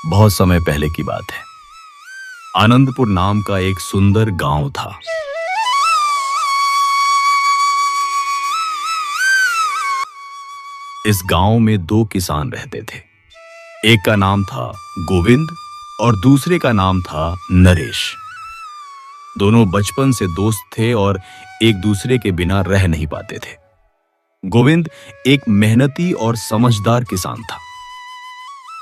बहुत समय पहले की बात है। आनंदपुर नाम का एक सुंदर गांव था। इस गांव में दो किसान रहते थे। एक का नाम था गोविंद और दूसरे का नाम था नरेश। दोनों बचपन से दोस्त थे और एक दूसरे के बिना रह नहीं पाते थे। गोविंद एक मेहनती और समझदार किसान था।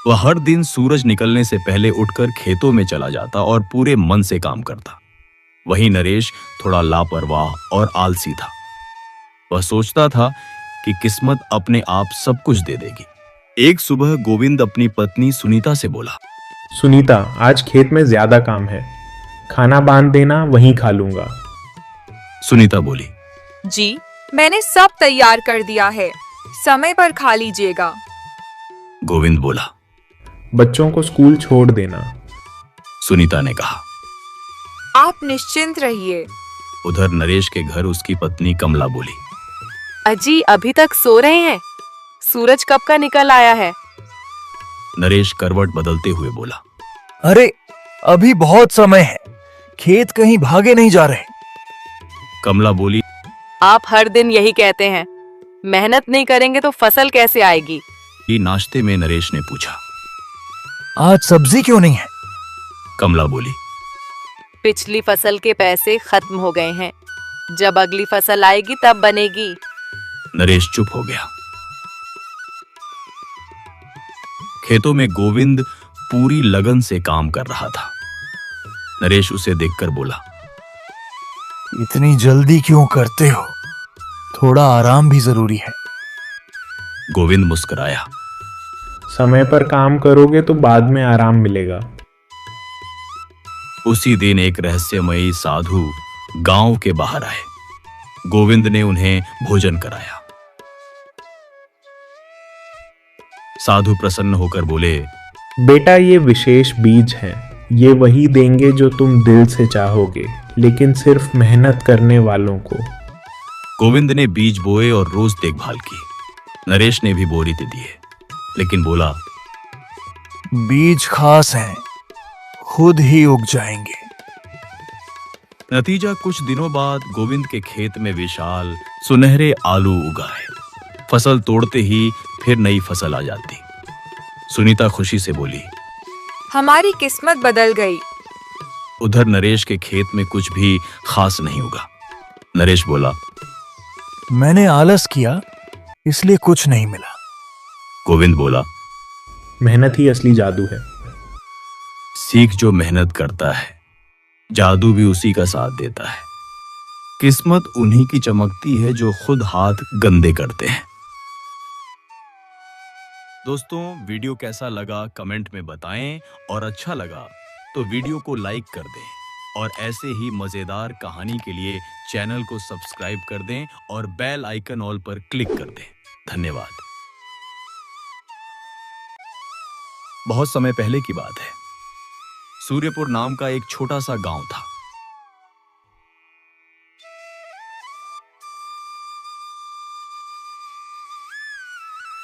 वह हर दिन सूरज निकलने से पहले उठकर खेतों में चला जाता और पूरे मन से काम करता। वहीं नरेश थोड़ा लापरवाह और आलसी था। वह सोचता था कि किस्मत अपने आप सब कुछ दे देगी। एक सुबह गोविंद अपनी पत्नी सुनीता से बोला, सुनीता, आज खेत में ज्यादा काम है, खाना बांध देना, वहीं खा लूंगा। सुनीता बोली, जी, मैंने सब तैयार कर दिया है, समय पर खा लीजिएगा। गोविंद बोला, बच्चों को स्कूल छोड़ देना। सुनीता ने कहा। आप निश्चिंत रहिए। उधर नरेश के घर उसकी पत्नी कमला बोली, अजी अभी तक सो रहे हैं? सूरज कब का निकल आया है? नरेश करवट बदलते हुए बोला, अरे अभी बहुत समय है, खेत कहीं भागे नहीं जा रहे। कमला बोली, आप हर दिन यही कहते हैं, मेहनत नहीं करेंगे तो फसल कैसे आएगी? कि नाश्ते में नरेश ने पूछा। आज सब्जी क्यों नहीं है? कमला बोली, पिछली फसल के पैसे खत्म हो गए हैं, जब अगली फसल आएगी तब बनेगी। नरेश चुप हो गया। खेतों में गोविंद पूरी लगन से काम कर रहा था। नरेश उसे देखकर बोला, इतनी जल्दी क्यों करते हो? थोड़ा आराम भी जरूरी है। गोविंद मुस्कुराया। समय पर काम करोगे तो बाद में आराम मिलेगा। उसी दिन एक रहस्यमयी साधु गांव के बाहर आए। गोविंद ने उन्हें भोजन कराया। साधु प्रसन्न होकर बोले, बेटा, ये विशेष बीज हैं, ये वही देंगे जो तुम दिल से चाहोगे, लेकिन सिर्फ मेहनत करने वालों को। गोविंद ने बीज बोए और रोज देखभाल की। नरेश ने भी बोरी दे दिए, लेकिन बोला, बीज खास हैं, खुद ही उग जाएंगे। नतीजा कुछ दिनों बाद गोविंद के खेत में विशाल सुनहरे आलू उगाए। फसल तोड़ते ही फिर नई फसल आ जाती। सुनीता खुशी से बोली, हमारी किस्मत बदल गई। उधर नरेश के खेत में कुछ भी खास नहीं उगा। नरेश बोला, मैंने आलस किया, इसलिए कुछ नहीं मिला। गोविंद बोला, मेहनत ही असली जादू है। सीख जो मेहनत करता है, जादू भी उसी का साथ देता है। किस्मत उन्हीं की चमकती है जो खुद हाथ गंदे करते हैं। दोस्तों, वीडियो कैसा लगा कमेंट में बताएं और अच्छा लगा तो वीडियो को लाइक कर दें और ऐसे ही मजेदार कहानी के लिए चैनल को सब्सक्राइब कर दें और बेल आइकन ऑल पर क्लिक कर दें। धन्यवाद। बहुत समय पहले की बात है। सूर्यपुर नाम का एक छोटा सा गांव था।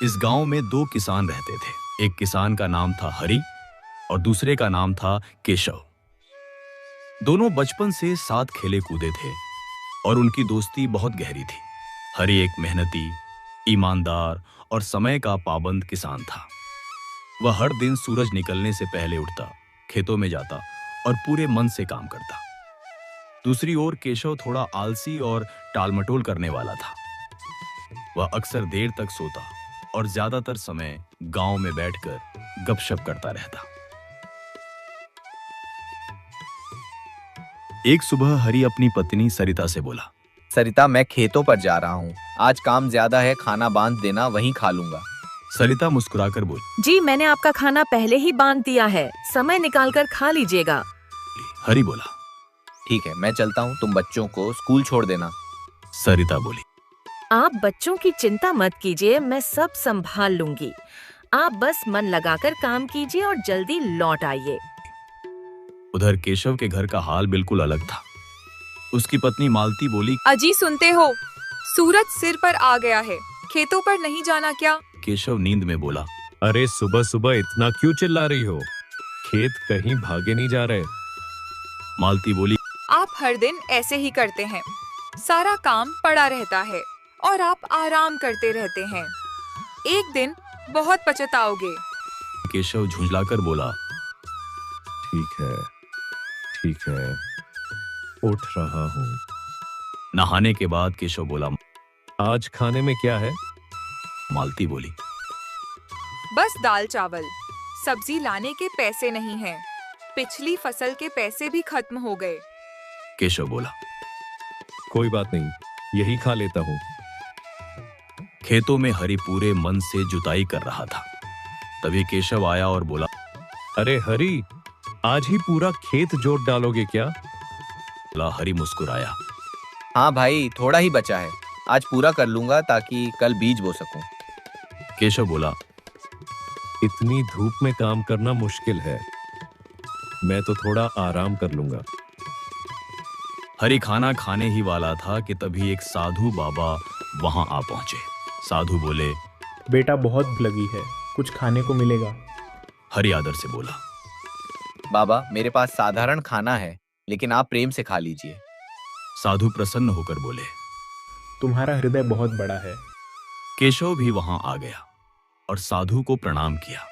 इस गांव में दो किसान रहते थे। एक किसान का नाम था हरि और दूसरे का नाम था केशव। दोनों बचपन से साथ खेले कूदे थे और उनकी दोस्ती बहुत गहरी थी। हरि एक मेहनती, ईमानदार और समय का पाबंद किसान था। वह हर दिन सूरज निकलने से पहले उठता, खेतों में जाता और पूरे मन से काम करता। दूसरी ओर केशव थोड़ा आलसी और टालमटोल करने वाला था। वह अक्सर देर तक सोता और ज्यादातर समय गांव में बैठकर गपशप करता रहता। एक सुबह हरि अपनी पत्नी सरिता से बोला, सरिता, मैं खेतों पर जा रहा हूँ, आज काम ज्यादा है, खाना बांध देना, वहीं खा लूंगा। सरिता मुस्कुराकर बोली, जी, मैंने आपका खाना पहले ही बांध दिया है, समय निकालकर खा लीजिएगा। हरि बोला, ठीक है, मैं चलता हूँ, तुम बच्चों को स्कूल छोड़ देना। सरिता बोली, आप बच्चों की चिंता मत कीजिए, मैं सब संभाल लूंगी। आप बस मन लगाकर काम कीजिए और जल्दी लौट आइए। उधर केशव के घर का हाल बिल्कुल अलग था। उसकी पत्नी मालती बोली, अजी सुनते हो, सूरज सिर पर आ गया है, खेतों पर नहीं जाना क्या? केशव नींद में बोला, अरे सुबह सुबह इतना क्यों चिल्ला रही हो? खेत कहीं भागे नहीं जा रहे। मालती बोली, आप हर दिन ऐसे ही करते हैं। सारा काम पड़ा रहता है और आप आराम करते रहते हैं। एक दिन बहुत पछताओगे। केशव झुंझलाकर बोला, ठीक है, उठ रहा हूँ। नहाने के बाद केशव बोला, आज खाने में क्या है? मालती बोली, बस दाल चावल। सब्जी लाने के पैसे नहीं हैं। पिछली फसल के पैसे भी खत्म हो गए। केशव बोला, कोई बात नहीं, यही खा लेता हूँ। खेतों में हरि पूरे मन से जुताई कर रहा था। तभी केशव आया और बोला, अरे हरी, आज ही पूरा खेत जोत डालोगे क्या? हरि मुस्कुराया। हाँ भाई, थोड़ा ही बचा है। आज पूरा कर लूंगा ताकि कल बीज बो सकूं। केशव बोला, इतनी धूप में काम करना मुश्किल है, मैं तो थोड़ा आराम कर लूंगा। हरि खाना खाने ही वाला था कि तभी एक साधु बाबा वहां आ पहुंचे। साधु बोले, बेटा बहुत लगी है, कुछ खाने को मिलेगा? हरि आदर से बोला, बाबा, मेरे पास साधारण खाना है, लेकिन आप प्रेम से खा लीजिए। साधु प्रसन्न होकर बोले। तुम्हारा हृदय बहुत बड़ा है। केशव भी वहां आ गया और साधु को प्रणाम किया।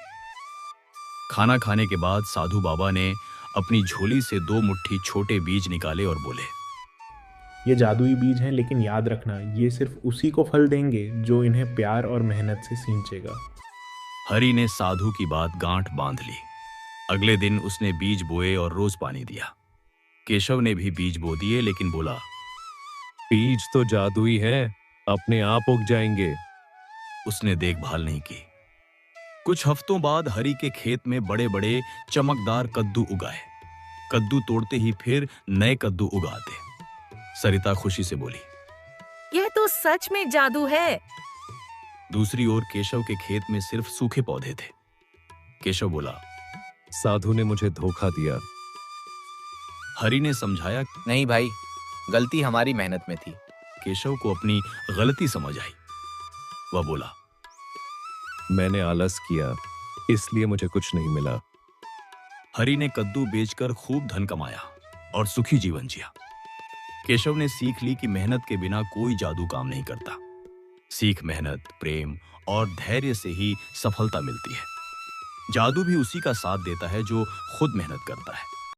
खाना खाने के बाद साधु बाबा ने अपनी झोली से 2 मुट्ठी छोटे बीज निकाले और बोले, ये जादुई बीज हैं, लेकिन याद रखना, ये सिर्फ उसी को फल देंगे जो इन्हें प्यार और मेहनत से सींचेगा। हरि ने साधु की बात गांठ बांध ली। अगले दिन उसने बीज बोए और रोज पानी दिया। केशव ने भी बीज बो दिए, लेकिन बोला, बीज तो जादुई है, अपने आप उग जाएंगे। उसने देखभाल नहीं की। कुछ हफ्तों बाद हरि के खेत में बड़े बड़े चमकदार कद्दू उगाए। कद्दू तोड़ते ही फिर नए कद्दू उगाते। सरिता खुशी से बोली। यह तो सच में जादू है। दूसरी ओर केशव के खेत में सिर्फ सूखे पौधे थे। केशव बोला, साधु ने मुझे धोखा दिया। हरि ने समझाया। नहीं भाई, गलती हमारी मेहनत में थी। केशव को अपनी गलती समझ आई। वह बोला, मैंने आलस किया, इसलिए मुझे कुछ नहीं मिला। हरि ने कद्दू बेचकर खूब धन कमाया और सुखी जीवन जिया। केशव ने सीख ली कि मेहनत के बिना कोई जादू काम नहीं करता। सीख मेहनत, प्रेम और धैर्य से ही सफलता मिलती है। जादू भी उसी का साथ देता है जो खुद मेहनत करता है।